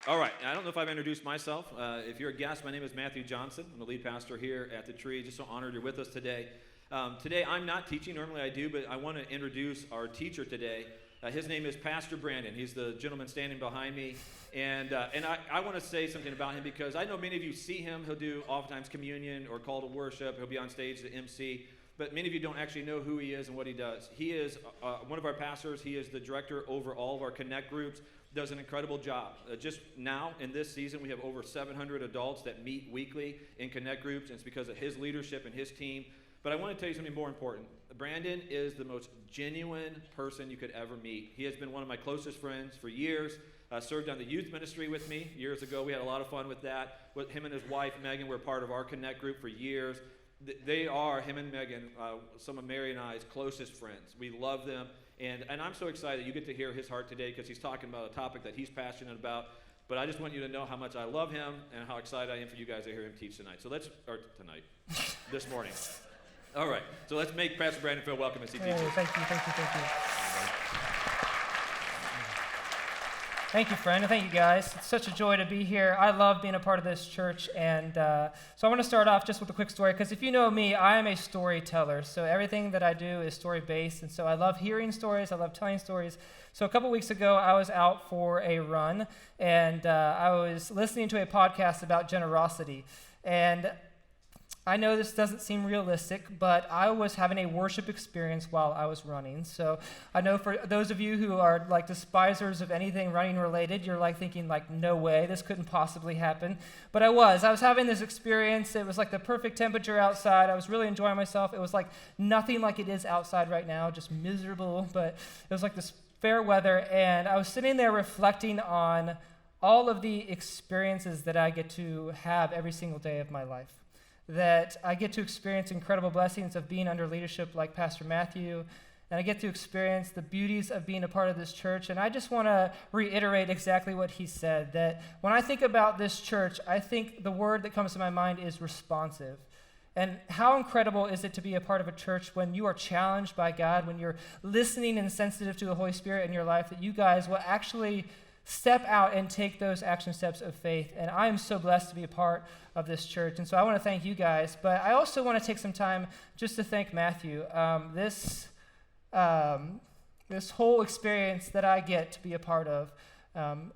All right, I don't know if I've introduced myself. If you're a guest, my name is Matthew Johnson. I'm the lead pastor here at the Tree. Just so honored you're with us today. Today, I'm not teaching. Normally I do, but I want to introduce our teacher today. His name is Pastor Brandon. He's the gentleman standing behind me. And I want to say something about him because I know many of you see him. He'll do oftentimes communion or call to worship. He'll be on stage to MC. But many of you don't actually know who he is and what he does. He is one of our pastors. He is the director over all of our Connect groups. Does an incredible job. Just now, in this season, we have over 700 adults that meet weekly in Connect groups, and it's because of his leadership and his team. But I want to tell you something more important. Brandon is the most genuine person you could ever meet. He has been one of my closest friends for years. Served on the youth ministry with me years ago. We had a lot of fun with that. With him and his wife, Megan, were part of our Connect group for years. They are, him and Megan, some of Mary and I's closest friends. We love them. And I'm so excited that you get to hear his heart today because he's talking about a topic that he's passionate about. But I just want you to know how much I love him and how excited I am for you guys to hear him teach tonight. This morning. All right, so let's make Pastor Brandon feel welcome as he teaches. Thank you. Thank you, friend, and thank you, guys. It's such a joy to be here. I love being a part of this church, and so I want to start off just with a quick story, because if you know me, I am a storyteller, so everything that I do is story-based, and so I love hearing stories, I love telling stories. So a couple weeks ago, I was out for a run, and I was listening to a podcast about generosity, and I know this doesn't seem realistic, but I was having a worship experience while I was running. So I know for those of you who are like despisers of anything running related, you're like thinking like, no way, this couldn't possibly happen. But I was having this experience. It was like the perfect temperature outside. I was really enjoying myself. It was like nothing like it is outside right now, just miserable, but it was like this fair weather. And I was sitting there reflecting on all of the experiences that I get to have every single day of my life. That I get to experience incredible blessings of being under leadership like Pastor Matthew, and I get to experience the beauties of being a part of this church. And I just want to reiterate exactly what he said, that when I think about this church, I think the word that comes to my mind is responsive. And how incredible is it to be a part of a church when you are challenged by God, when you're listening and sensitive to the Holy Spirit in your life, that you guys will actually step out and take those action steps of faith. And I am so blessed to be a part of this church. And so I want to thank you guys, but I also want to take some time just to thank Matthew. This whole experience that I get to be a part of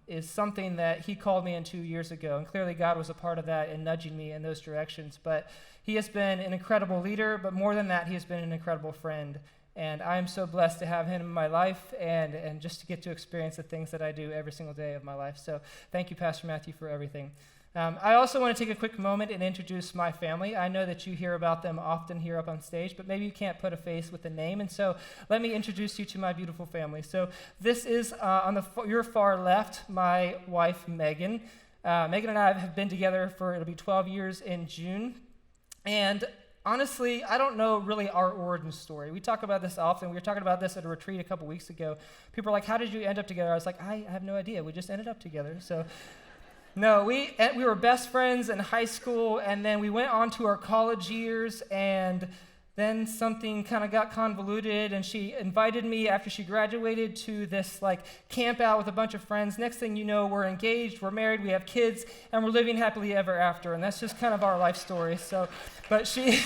is something that he called me in 2 years ago. And clearly God was a part of that and nudging me in those directions. But he has been an incredible leader, but more than that, he has been an incredible friend. And I am so blessed to have him in my life and just to get to experience the things that I do every single day of my life. So thank you, Pastor Matthew, for everything. I also want to take a quick moment and introduce my family. I know that you hear about them often here up on stage, but maybe you can't put a face with a name. And so let me introduce you to my beautiful family. So this is, on your far left, my wife, Megan. Megan and I have been together it'll be 12 years in June. And honestly, I don't know really our origin story. We talk about this often. We were talking about this at a retreat a couple weeks ago. People are like, how did you end up together? I was like, I have no idea. We just ended up together. So no, we were best friends in high school, and then we went on to our college years, and then something kind of got convoluted, and she invited me after she graduated to this like camp out with a bunch of friends. Next thing you know, we're engaged, we're married, we have kids, and we're living happily ever after, and that's just kind of our life story. So, but she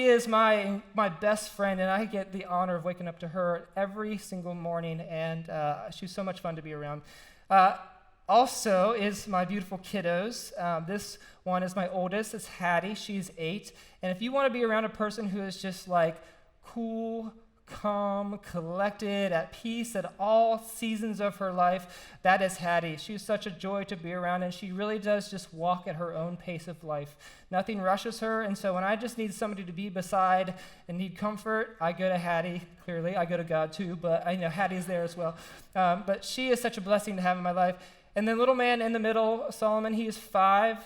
is my best friend, and I get the honor of waking up to her every single morning, and she's so much fun to be around. Also is my beautiful kiddos. This one is my oldest. It's Hattie. She's 8. And if you want to be around a person who is just like cool, calm, collected, at peace at all seasons of her life, that is Hattie. She's such a joy to be around, and she really does just walk at her own pace of life. Nothing rushes her, and so when I just need somebody to be beside and need comfort, I go to Hattie. Clearly, I go to God too, but I know Hattie's there as well. But she is such a blessing to have in my life. And the little man in the middle, Solomon, he is 5,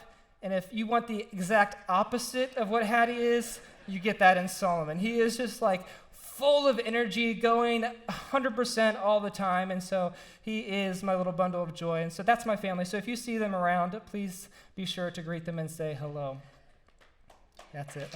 and if you want the exact opposite of what Hattie is, you get that in Solomon. He is just like full of energy, going 100% all the time, and so he is my little bundle of joy. And so that's my family. So if you see them around, please be sure to greet them and say hello. That's it.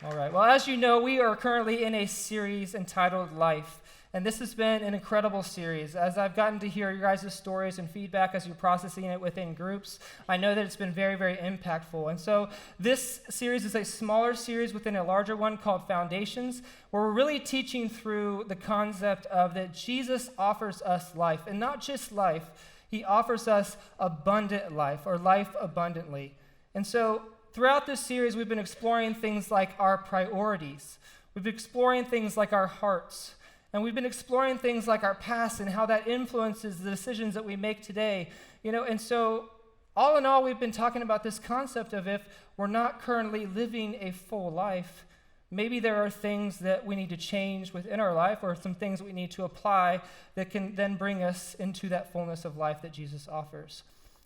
All right. Well, as you know, we are currently in a series entitled Life. And this has been an incredible series. As I've gotten to hear your guys' stories and feedback as you're processing it within groups, I know that it's been very, very impactful. And so this series is a smaller series within a larger one called Foundations, where we're really teaching through the concept of that Jesus offers us life. And not just life, he offers us abundant life, or life abundantly. And so throughout this series, we've been exploring things like our priorities. We've been exploring things like our hearts. And we've been exploring things like our past and how that influences the decisions that we make today. And so all in all, we've been talking about this concept of if we're not currently living a full life, maybe there are things that we need to change within our life or some things we need to apply that can then bring us into that fullness of life that Jesus offers.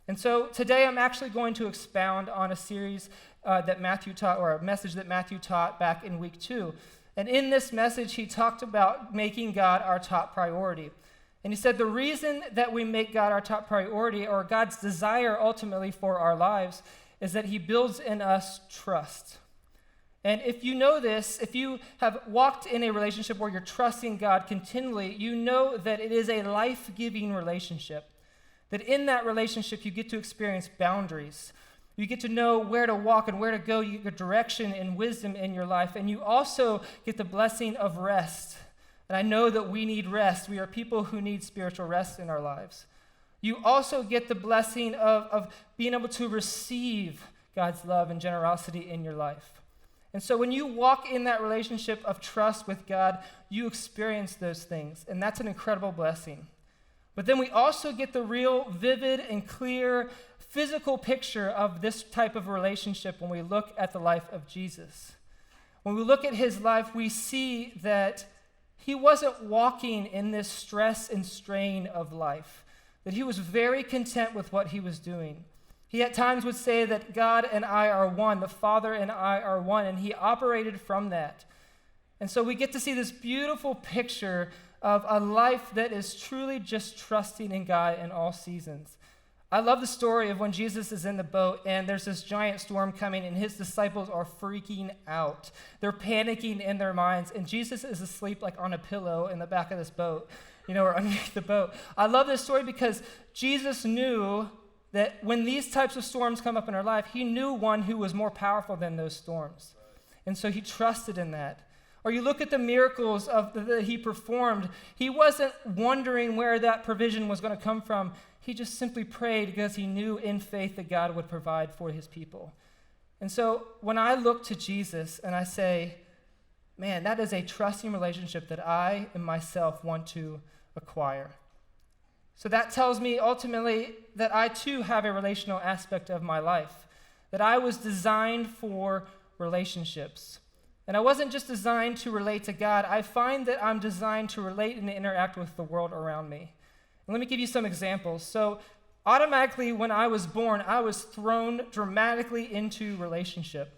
And so today I'm actually going to expound on a series that Matthew taught, or a message that Matthew taught back in week 2. And in this message, he talked about making God our top priority. And he said the reason that we make God our top priority, or God's desire ultimately for our lives, is that he builds in us trust. And if you know this, if you have walked in a relationship where you're trusting God continually, you know that it is a life-giving relationship. That in that relationship, you get to experience boundaries. You get to know where to walk and where to go. You get direction and wisdom in your life. And you also get the blessing of rest. And I know that we need rest. We are people who need spiritual rest in our lives. You also get the blessing of being able to receive God's love and generosity in your life. And so when you walk in that relationship of trust with God, you experience those things. And that's an incredible blessing. But then we also get the real vivid and clear physical picture of this type of relationship when we look at the life of Jesus. When we look at his life, we see that he wasn't walking in this stress and strain of life, that he was very content with what he was doing. He at times would say that God and I are one, the Father and I are one, and he operated from that. And so we get to see this beautiful picture of a life that is truly just trusting in God in all seasons. I love the story of when Jesus is in the boat and there's this giant storm coming and his disciples are freaking out. They're panicking in their minds, and Jesus is asleep like on a pillow in the back of this boat, or underneath the boat. I love this story because Jesus knew that when these types of storms come up in our life, he knew one who was more powerful than those storms. And so he trusted in that. Or you look at the miracles that he performed, he wasn't wondering where that provision was going to come from. He just simply prayed because he knew in faith that God would provide for his people. And so when I look to Jesus and I say, man, that is a trusting relationship that I and myself want to acquire. So that tells me ultimately that I too have a relational aspect of my life, that I was designed for relationships. And I wasn't just designed to relate to God. I find that I'm designed to relate and interact with the world around me. And let me give you some examples. So automatically when I was born, I was thrown dramatically into relationship.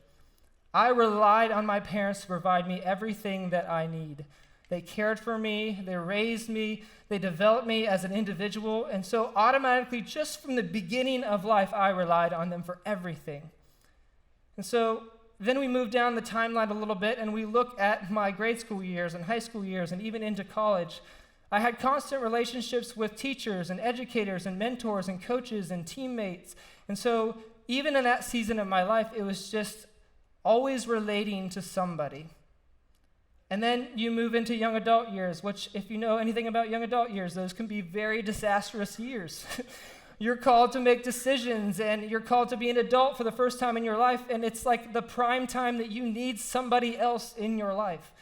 I relied on my parents to provide me everything that I need. They cared for me, they raised me, they developed me as an individual. And so automatically, just from the beginning of life, I relied on them for everything. And so then we move down the timeline a little bit and we look at my grade school years and high school years and even into college. I had constant relationships with teachers and educators and mentors and coaches and teammates. And so even in that season of my life, it was just always relating to somebody. And then you move into young adult years, which if you know anything about young adult years, those can be very disastrous years. You're called to make decisions, and you're called to be an adult for the first time in your life, and it's like the prime time that you need somebody else in your life.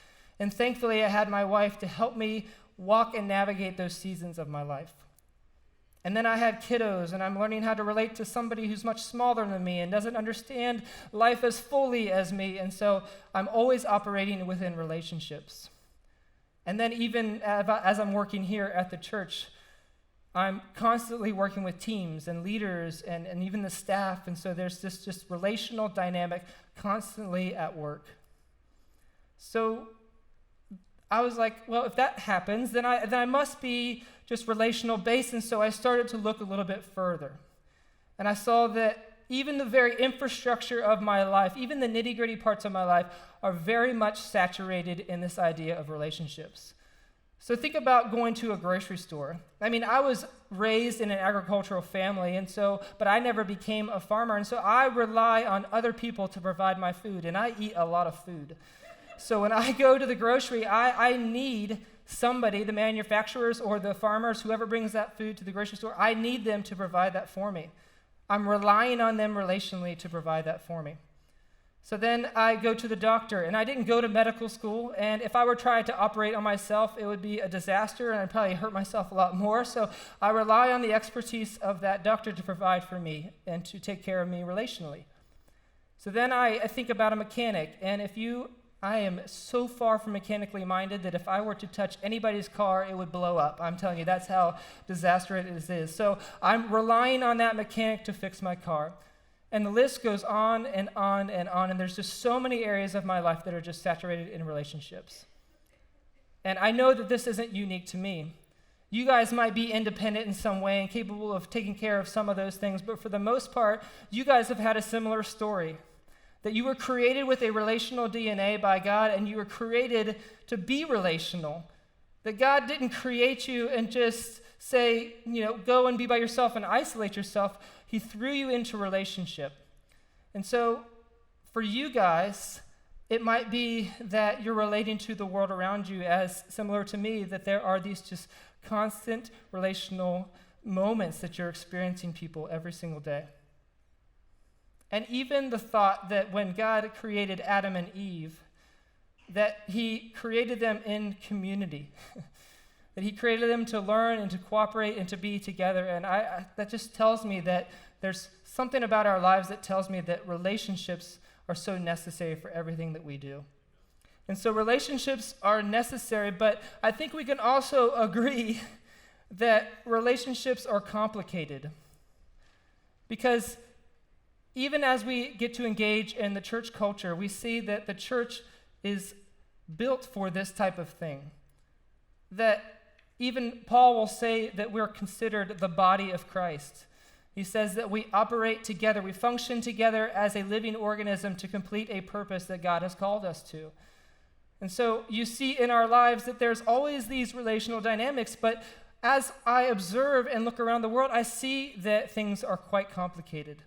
And thankfully, I had my wife to help me walk and navigate those seasons of my life. And then I had kiddos, and I'm learning how to relate to somebody who's much smaller than me and doesn't understand life as fully as me, and so I'm always operating within relationships. And then even as I'm working here at the church, I'm constantly working with teams and leaders and even the staff, and so there's this just relational dynamic constantly at work. So I was like, well, if that happens, then I must be just relational based, and so I started to look a little bit further. And I saw that even the very infrastructure of my life, even the nitty-gritty parts of my life, are very much saturated in this idea of relationships. So think about going to a grocery store. I mean, I was raised in an agricultural family, but I never became a farmer, and so I rely on other people to provide my food, and I eat a lot of food. So when I go to the grocery, I need somebody, the manufacturers or the farmers, whoever brings that food to the grocery store, I need them to provide that for me. I'm relying on them relationally to provide that for me. So then I go to the doctor, and I didn't go to medical school, and if I were trying to operate on myself, it would be a disaster, and I'd probably hurt myself a lot more. So I rely on the expertise of that doctor to provide for me and to take care of me relationally. So then I think about a mechanic, and I am so far from mechanically minded that if I were to touch anybody's car, it would blow up. I'm telling you, that's how disastrous it is. So I'm relying on that mechanic to fix my car. And the list goes on and on and on, and there's just so many areas of my life that are just saturated in relationships. And I know that this isn't unique to me. You guys might be independent in some way and capable of taking care of some of those things, but for the most part, you guys have had a similar story. That you were created with a relational DNA by God, and you were created to be relational. That God didn't create you and just say, go and be by yourself and isolate yourself. He threw you into relationship. And so for you guys, it might be that you're relating to the world around you as similar to me, that there are these just constant relational moments that you're experiencing people every single day. And even the thought that when God created Adam and Eve, that he created them in community, that he created them to learn and to cooperate and to be together. And that just tells me that there's something about our lives that tells me that relationships are so necessary for everything that we do. And so relationships are necessary, but I think we can also agree that relationships are complicated. Because even as we get to engage in the church culture, we see that the church is built for this type of thing. That even Paul will say that we're considered the body of Christ. He says that we operate together, we function together as a living organism to complete a purpose that God has called us to. And so you see in our lives that there's always these relational dynamics, but as I observe and look around the world, I see that things are quite complicated.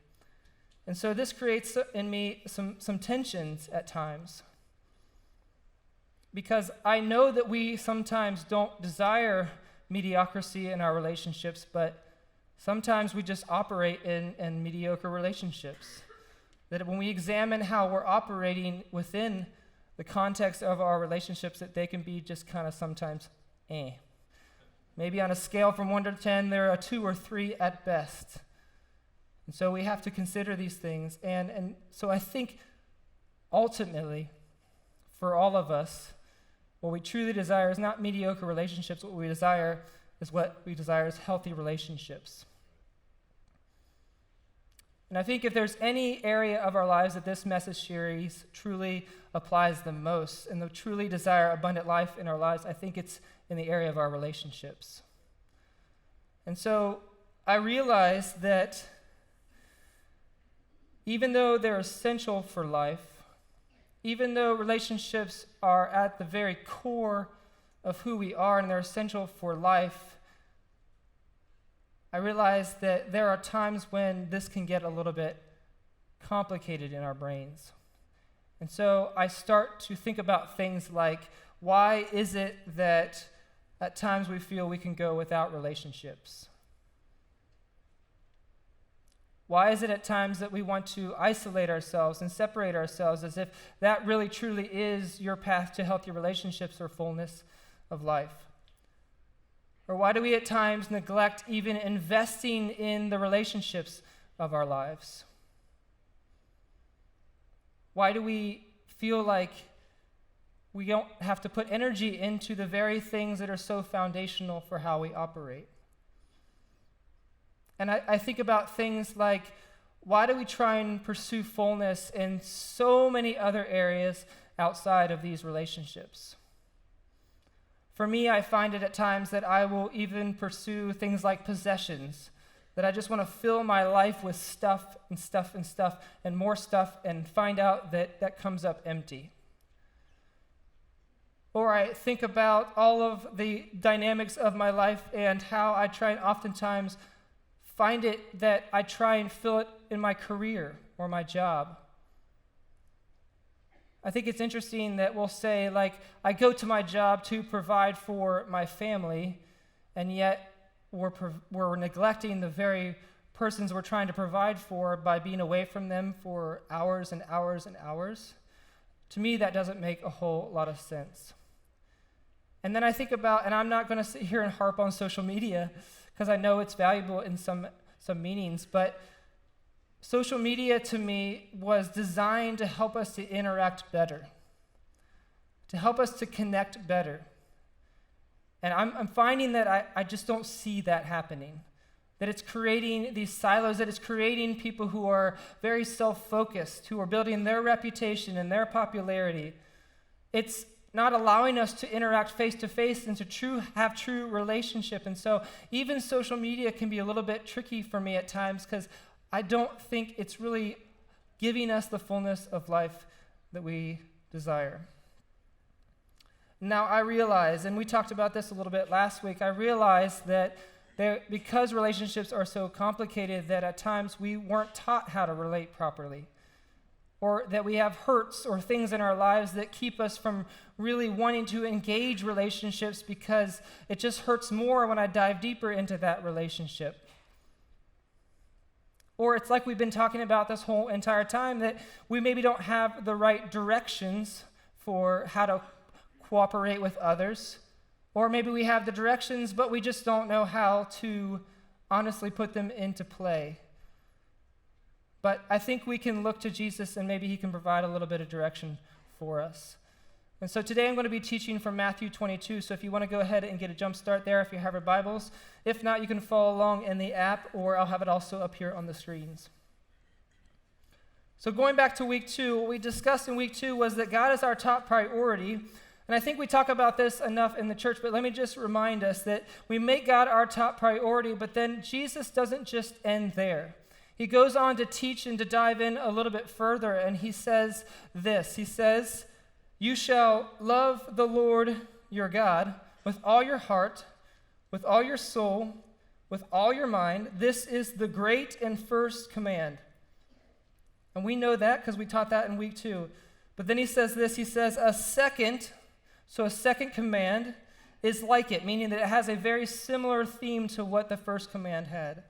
And so this creates in me some tensions at times. Because I know that we sometimes don't desire mediocrity in our relationships, but sometimes we just operate in mediocre relationships. That when we examine how we're operating within the context of our relationships, that they can be just kind of sometimes Maybe on a scale from 1 to 10, they're a 2 or 3 at best. And so we have to consider these things. And so I think ultimately, for all of us, what we truly desire is not mediocre relationships. What we desire is healthy relationships. And I think if there's any area of our lives that this message series truly applies the most, and the truly desire abundant life in our lives, I think it's in the area of our relationships. And so I realize that even though they're essential for life, even though relationships are at the very core of who we are and they're essential for life, I realize that there are times when this can get a little bit complicated in our brains. And so I start to think about things like, why is it that at times we feel we can go without relationships? Why is it at times that we want to isolate ourselves and separate ourselves as if that really truly is your path to healthy relationships or fullness of life? Or why do we at times neglect even investing in the relationships of our lives? Why do we feel like we don't have to put energy into the very things that are so foundational for how we operate? And I think about things like, why do we try and pursue fullness in so many other areas outside of these relationships? For me, I find it at times that I will even pursue things like possessions that I just want to fill my life with stuff and stuff and stuff and more stuff and find out that that comes up empty. Or I think about all of the dynamics of my life and how I try and oftentimes find it that I try and fill it in my career or my job. I think it's interesting that we'll say, like, I go to my job to provide for my family, and yet we're neglecting the very persons we're trying to provide for by being away from them for hours and hours and hours. To me, that doesn't make a whole lot of sense. And then I think about, and I'm not going to sit here and harp on social media because I know it's valuable in some meanings, but social media to me was designed to help us to interact better, to help us to connect better. And I'm finding that I just don't see that happening, that it's creating these silos, that it's creating people who are very self-focused, who are building their reputation and their popularity. It's not allowing us to interact face-to-face and to have true relationship. And so even social media can be a little bit tricky for me at times because I don't think it's really giving us the fullness of life that we desire. Now I realize, and we talked about this a little bit last week, I realize that because relationships are so complicated that at times we weren't taught how to relate properly, or that we have hurts or things in our lives that keep us from really wanting to engage relationships because it just hurts more when I dive deeper into that relationship. Or it's like we've been talking about this whole entire time, that we maybe don't have the right directions for how to cooperate with others. Or maybe we have the directions, but we just don't know how to honestly put them into play. But I think we can look to Jesus and maybe he can provide a little bit of direction for us. And so today I'm going to be teaching from Matthew 22. So if you want to go ahead and get a jump start there, if you have your Bibles. If not, you can follow along in the app, or I'll have it also up here on the screens. So going back to week 2, what we discussed in week 2 was that God is our top priority. And I think we talk about this enough in the church, but let me just remind us that we make God our top priority, but then Jesus doesn't just end there. He goes on to teach and to dive in a little bit further, and he says this. He says, "You shall love the Lord your God with all your heart, with all your soul, with all your mind. This is the great and first command." And we know that because we taught that in week 2. But then he says this. He says, a second command is like it, meaning that it has a very similar theme to what the first command had.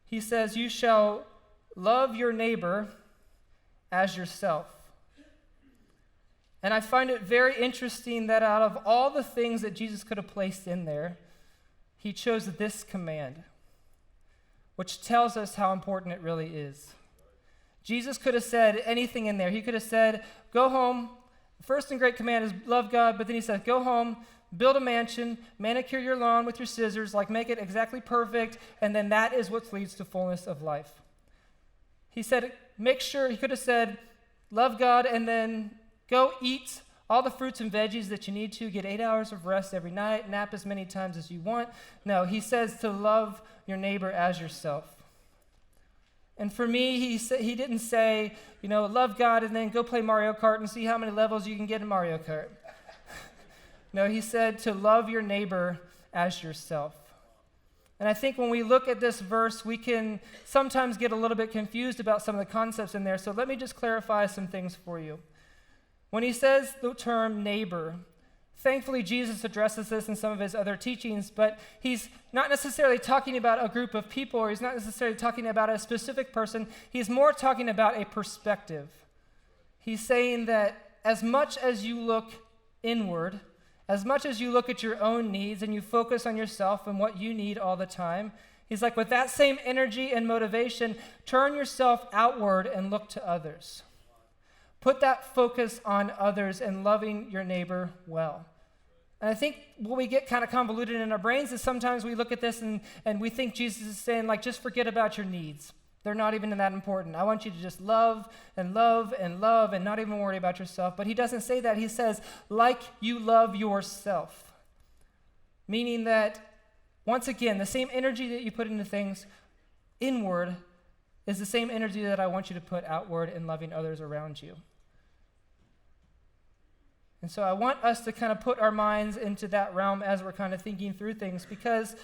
He says, "You shall love your neighbor as yourself." And I find it very interesting that out of all the things that Jesus could have placed in there, he chose this command, which tells us how important it really is. Jesus could have said anything in there. He could have said, go home. The first and great command is love God, but then he said, go home, build a mansion, manicure your lawn with your scissors, like make it exactly perfect, and then that is what leads to fullness of life. He said, he could have said, love God, and then go eat all the fruits and veggies that you need to, get 8 hours of rest every night, nap as many times as you want. No, he says to love your neighbor as yourself. And for me, he didn't say, love God and then go play Mario Kart and see how many levels you can get in Mario Kart. No, he said to love your neighbor as yourself. And I think when we look at this verse, we can sometimes get a little bit confused about some of the concepts in there. So let me just clarify some things for you. When he says the term neighbor, thankfully Jesus addresses this in some of his other teachings, but he's not necessarily talking about a group of people, or he's not necessarily talking about a specific person. He's more talking about a perspective. He's saying that as much as you look inward, as much as you look at your own needs and you focus on yourself and what you need all the time, he's like, with that same energy and motivation, turn yourself outward and look to others. Put that focus on others and loving your neighbor well. And I think what we get kind of convoluted in our brains is sometimes we look at this and we think Jesus is saying, just forget about your needs. They're not even that important. I want you to just love and love and love and not even worry about yourself. But he doesn't say that. He says, like you love yourself. Meaning that, once again, the same energy that you put into things, inward is the same energy that I want you to put outward in loving others around you. And so I want us to kind of put our minds into that realm as we're kind of thinking through things, because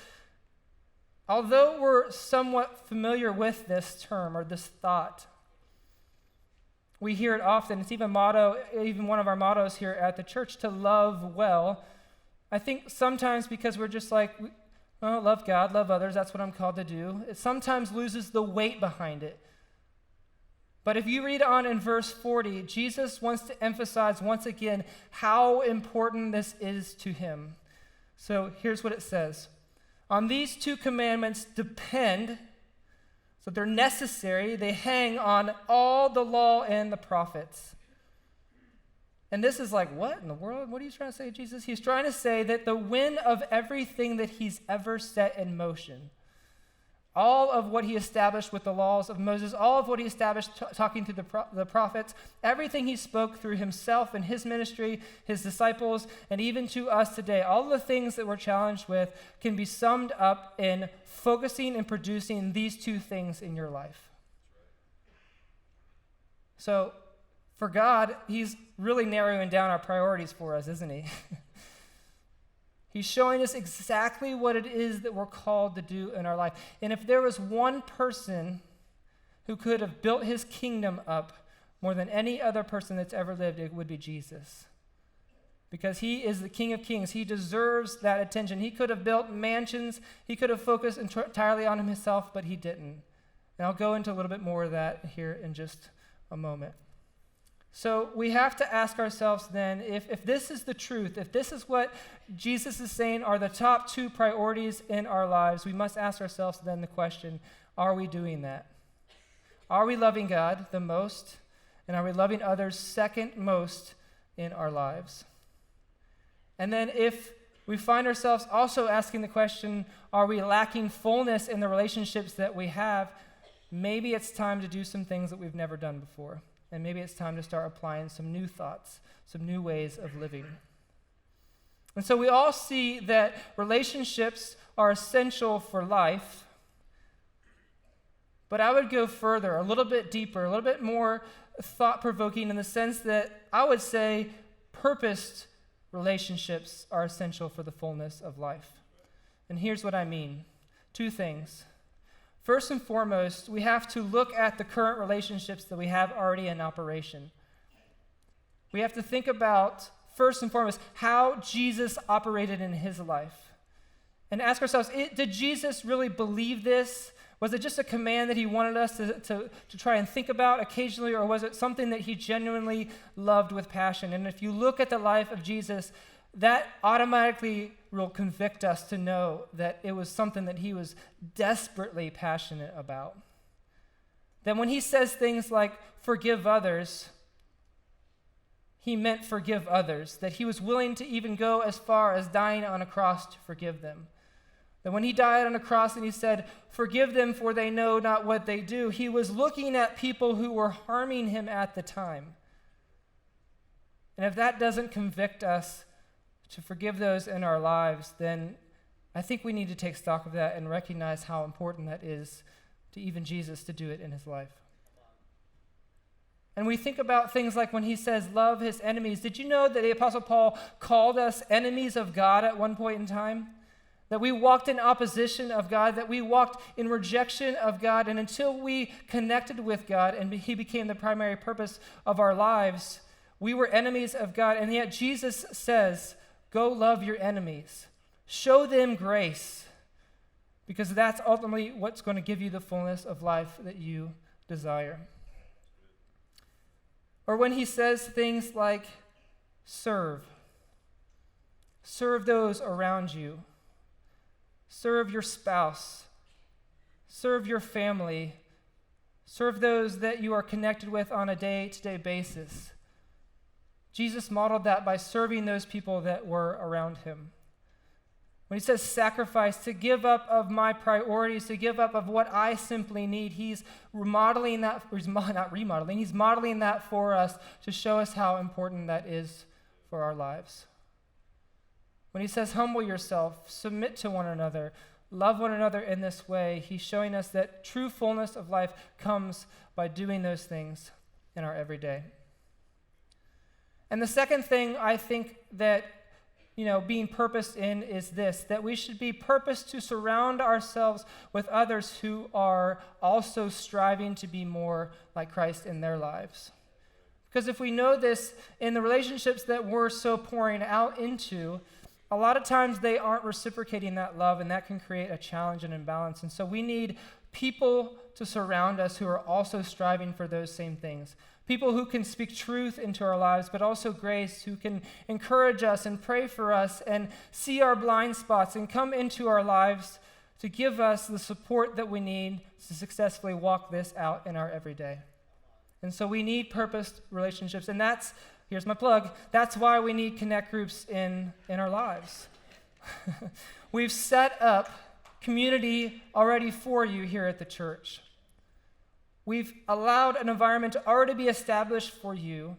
although we're somewhat familiar with this term or this thought, we hear it often. It's even one of our mottos here at the church, to love well. I think sometimes because we're just like, oh, love God, love others, that's what I'm called to do, it sometimes loses the weight behind it. But if you read on in verse 40, Jesus wants to emphasize once again how important this is to him. So here's what it says. On these two commandments depend, so they're necessary, they hang on all the law and the prophets. And this is like, what in the world? What are you trying to say, Jesus? He's trying to say that the win of everything that he's ever set in motion, all of what he established with the laws of Moses, all of what he established talking to the prophets, everything he spoke through himself and his ministry, his disciples, and even to us today, all the things that we're challenged with can be summed up in focusing and producing these two things in your life. So for God, he's really narrowing down our priorities for us, isn't he? He's showing us exactly what it is that we're called to do in our life. And if there was one person who could have built his kingdom up more than any other person that's ever lived, it would be Jesus. Because he is the King of Kings. He deserves that attention. He could have built mansions. He could have focused entirely on himself, but he didn't. And I'll go into a little bit more of that here in just a moment. So we have to ask ourselves then, if this is the truth, if this is what Jesus is saying are the top two priorities in our lives, we must ask ourselves then the question, are we doing that? Are we loving God the most? And are we loving others second most in our lives? And then if we find ourselves also asking the question, are we lacking fullness in the relationships that we have? Maybe it's time to do some things that we've never done before. And maybe it's time to start applying some new thoughts, some new ways of living. And so we all see that relationships are essential for life. But I would go further, a little bit deeper, a little bit more thought-provoking in the sense that I would say purposed relationships are essential for the fullness of life. And here's what I mean. Two things. First and foremost, we have to look at the current relationships that we have already in operation. We have to think about, first and foremost, how Jesus operated in his life. And ask ourselves, did Jesus really believe this? Was it just a command that he wanted us to try and think about occasionally, or was it something that he genuinely loved with passion? And if you look at the life of Jesus, that automatically will convict us to know that it was something that he was desperately passionate about. That when he says things like, forgive others, he meant forgive others. That he was willing to even go as far as dying on a cross to forgive them. That when he died on a cross and he said, forgive them for they know not what they do, he was looking at people who were harming him at the time. And if that doesn't convict us to forgive those in our lives, then I think we need to take stock of that and recognize how important that is to even Jesus to do it in his life. And we think about things like when he says, love his enemies. Did you know that the Apostle Paul called us enemies of God at one point in time? That we walked in opposition of God, that we walked in rejection of God, and until we connected with God and he became the primary purpose of our lives, we were enemies of God. And yet Jesus says, go love your enemies. Show them grace, because that's ultimately what's going to give you the fullness of life that you desire. Or when he says things like, serve. Serve those around you. Serve your spouse. Serve your family. Serve those that you are connected with on a day-to-day basis. Jesus modeled that by serving those people that were around him. When he says sacrifice, to give up of my priorities, to give up of what I simply need, he's modeling that for us to show us how important that is for our lives. When he says humble yourself, submit to one another, love one another in this way, he's showing us that true fullness of life comes by doing those things in our everyday. And the second thing I think that, being purposed in is this, that we should be purposed to surround ourselves with others who are also striving to be more like Christ in their lives. Because if we know this in the relationships that we're so pouring out into, a lot of times they aren't reciprocating that love, and that can create a challenge and imbalance. And so we need people to surround us who are also striving for those same things. People who can speak truth into our lives, but also grace, who can encourage us and pray for us and see our blind spots and come into our lives to give us the support that we need to successfully walk this out in our everyday. And so we need purposed relationships, and here's my plug, that's why we need connect groups in our lives. We've set up community already for you here at the church. We've allowed an environment to already be established for you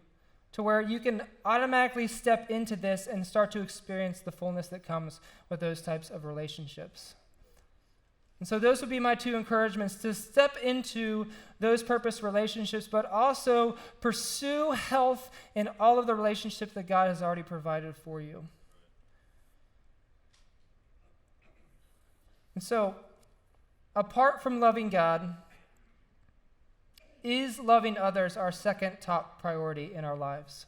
to where you can automatically step into this and start to experience the fullness that comes with those types of relationships. And so those would be my two encouragements, to step into those purpose relationships, but also pursue health in all of the relationships that God has already provided for you. And so, apart from loving God, is loving others our second top priority in our lives?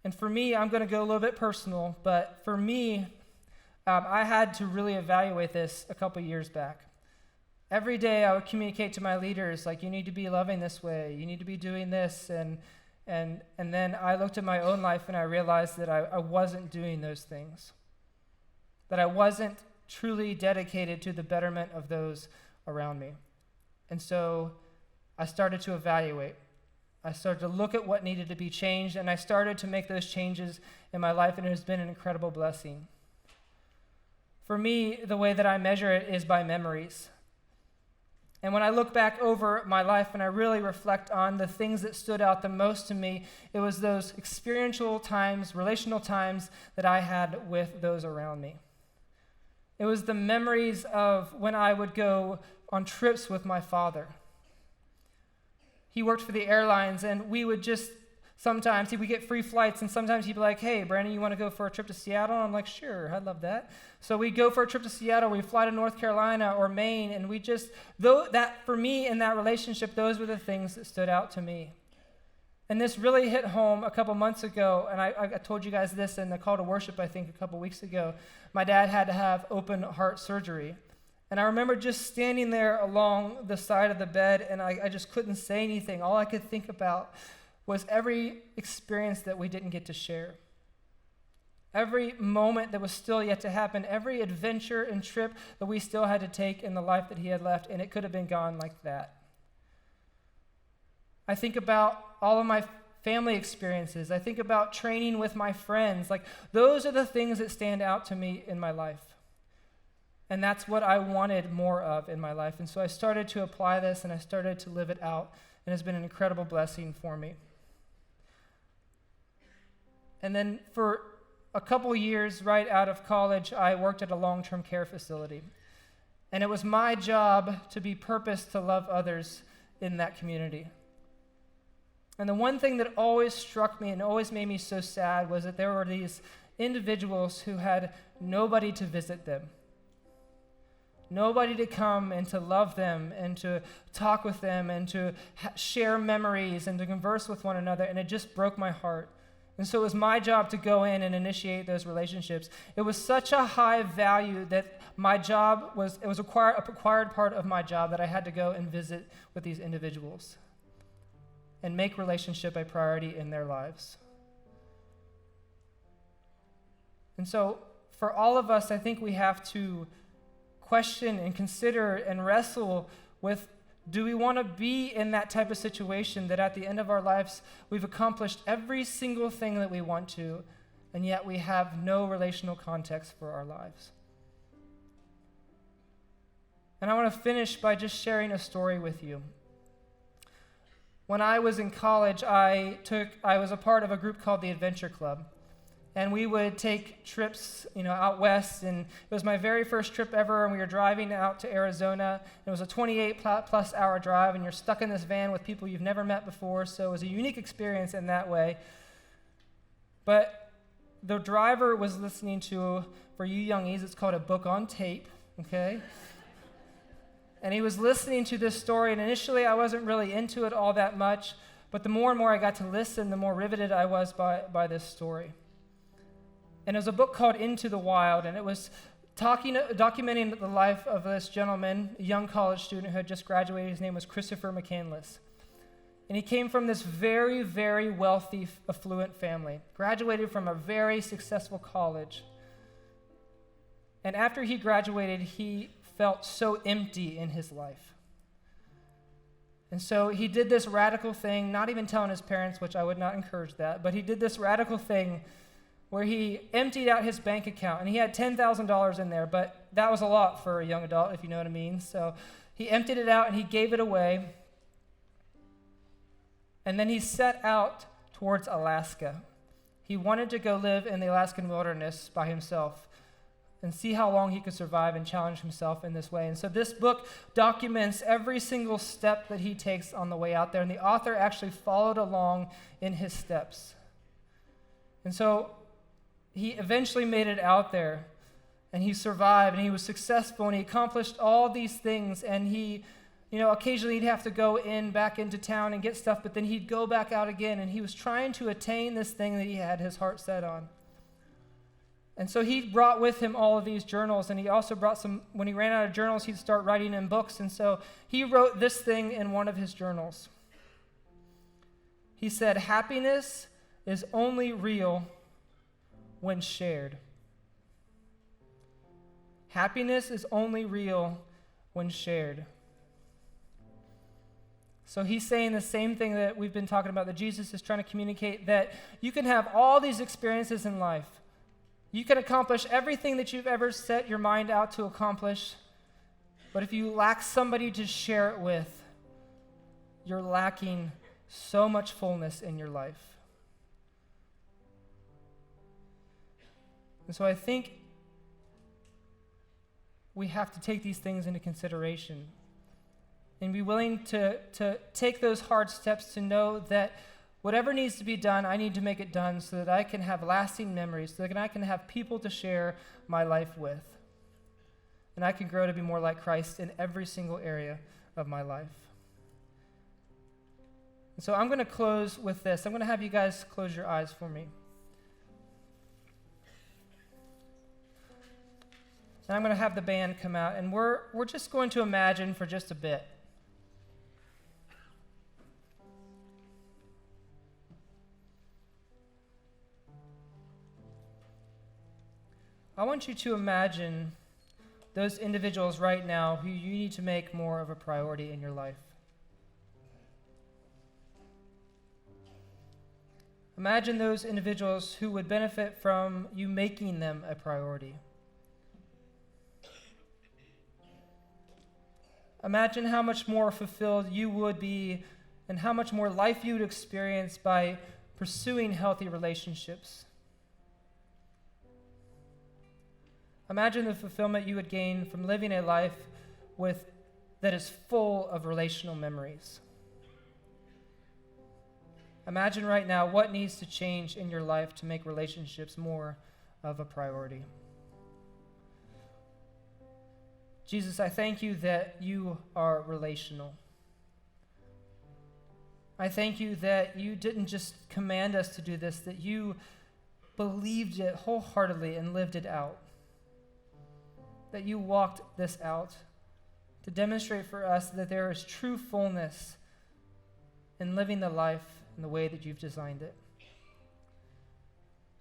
And for me, I'm going to go a little bit personal, but for me, I had to really evaluate this a couple years back. Every day I would communicate to my leaders, like, you need to be loving this way, you need to be doing this, and then I looked at my own life and I realized that I wasn't doing those things, that I wasn't truly dedicated to the betterment of those around me. And so I started to evaluate. I started to look at what needed to be changed, and I started to make those changes in my life, and it has been an incredible blessing. For me, the way that I measure it is by memories. And when I look back over my life and I really reflect on the things that stood out the most to me, it was those experiential times, relational times that I had with those around me. It was the memories of when I would go on trips with my father. He worked for the airlines, and we would just sometimes he would get free flights, and sometimes he'd be like, "Hey, Brandon, you want to go for a trip to Seattle?" I'm like, "Sure, I'd love that." So we'd go for a trip to Seattle, we'd fly to North Carolina or Maine, and that for me in that relationship, those were the things that stood out to me. And this really hit home a couple months ago, and I told you guys this in the call to worship, I think, a couple weeks ago. My dad had to have open heart surgery. And I remember just standing there along the side of the bed, and I just couldn't say anything. All I could think about was every experience that we didn't get to share. Every moment that was still yet to happen, every adventure and trip that we still had to take in the life that he had left, and it could have been gone like that. I think about all of my family experiences. I think about training with my friends. Like, those are the things that stand out to me in my life. And that's what I wanted more of in my life. And so I started to apply this, and I started to live it out, and it's been an incredible blessing for me. And then for a couple years right out of college, I worked at a long-term care facility. And it was my job to be purposed to love others in that community. And the one thing that always struck me and always made me so sad was that there were these individuals who had nobody to visit them. Nobody to come and to love them and to talk with them and to share memories and to converse with one another, and it just broke my heart. And so it was my job to go in and initiate those relationships. It was such a high value that my job was a required part of my job that I had to go and visit with these individuals and make relationship a priority in their lives. And so for all of us, I think we have to question and consider and wrestle with, do we want to be in that type of situation that at the end of our lives we've accomplished every single thing that we want to, and yet we have no relational context for our lives? And I want to finish by just sharing a story with you. When I was in college, I was a part of a group called the Adventure Club. and we would take trips, out west. And it was my very first trip ever, and we were driving out to Arizona. It was a 28-plus hour drive, and you're stuck in this van with people you've never met before, so it was a unique experience in that way. But the driver was listening to, for you youngies, it's called a book on tape, okay? And he was listening to this story, and initially I wasn't really into it all that much, but the more and more I got to listen, the more riveted I was by this story. And it was a book called Into the Wild, and it was documenting the life of this gentleman, a young college student who had just graduated. His name was Christopher McCandless. And he came from this very, very wealthy, affluent family, graduated from a very successful college. And after he graduated, he felt so empty in his life. And so he did this radical thing, not even telling his parents, which I would not encourage that, but he did this radical thing where he emptied out his bank account, and he had $10,000 in there, but that was a lot for a young adult, if you know what I mean. So he emptied it out and he gave it away, and then he set out towards Alaska. He wanted to go live in the Alaskan wilderness by himself and see how long he could survive and challenge himself in this way. And so this book documents every single step that he takes on the way out there, and the author actually followed along in his steps. And so he eventually made it out there, and he survived, and he was successful, and he accomplished all these things, and he, occasionally he'd have to go back into town and get stuff, but then he'd go back out again, and he was trying to attain this thing that he had his heart set on. And so he brought with him all of these journals, and he also brought some, when he ran out of journals, he'd start writing in books, and so he wrote this thing in one of his journals. He said, "Happiness is only real when shared." Happiness is only real when shared. So he's saying the same thing that we've been talking about, that Jesus is trying to communicate, that you can have all these experiences in life. You can accomplish everything that you've ever set your mind out to accomplish, but if you lack somebody to share it with, you're lacking so much fullness in your life. And so I think we have to take these things into consideration and be willing to take those hard steps to know that whatever needs to be done, I need to make it done so that I can have lasting memories, so that I can have people to share my life with. And I can grow to be more like Christ in every single area of my life. And so I'm going to close with this. I'm going to have you guys close your eyes for me. And I'm going to have the band come out, and we're just going to imagine for just a bit. I want you to imagine those individuals right now who you need to make more of a priority in your life. Imagine those individuals who would benefit from you making them a priority. Imagine how much more fulfilled you would be and how much more life you would experience by pursuing healthy relationships. Imagine the fulfillment you would gain from living a life that is full of relational memories. Imagine right now what needs to change in your life to make relationships more of a priority. Jesus, I thank you that you are relational. I thank you that you didn't just command us to do this, that you believed it wholeheartedly and lived it out. That you walked this out to demonstrate for us that there is true fullness in living the life in the way that you've designed it.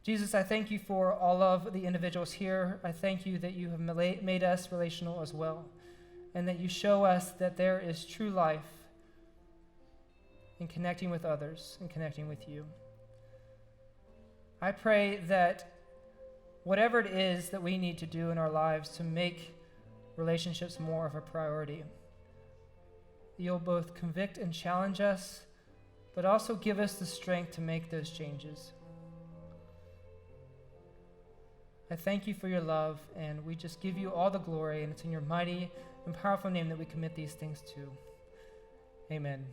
Jesus, I thank you for all of the individuals here. I thank you that you have made us relational as well, and that you show us that there is true life in connecting with others and connecting with you. I pray that whatever it is that we need to do in our lives to make relationships more of a priority, you'll both convict and challenge us, but also give us the strength to make those changes. I thank you for your love, and we just give you all the glory, and it's in your mighty and powerful name that we commit these things to. Amen.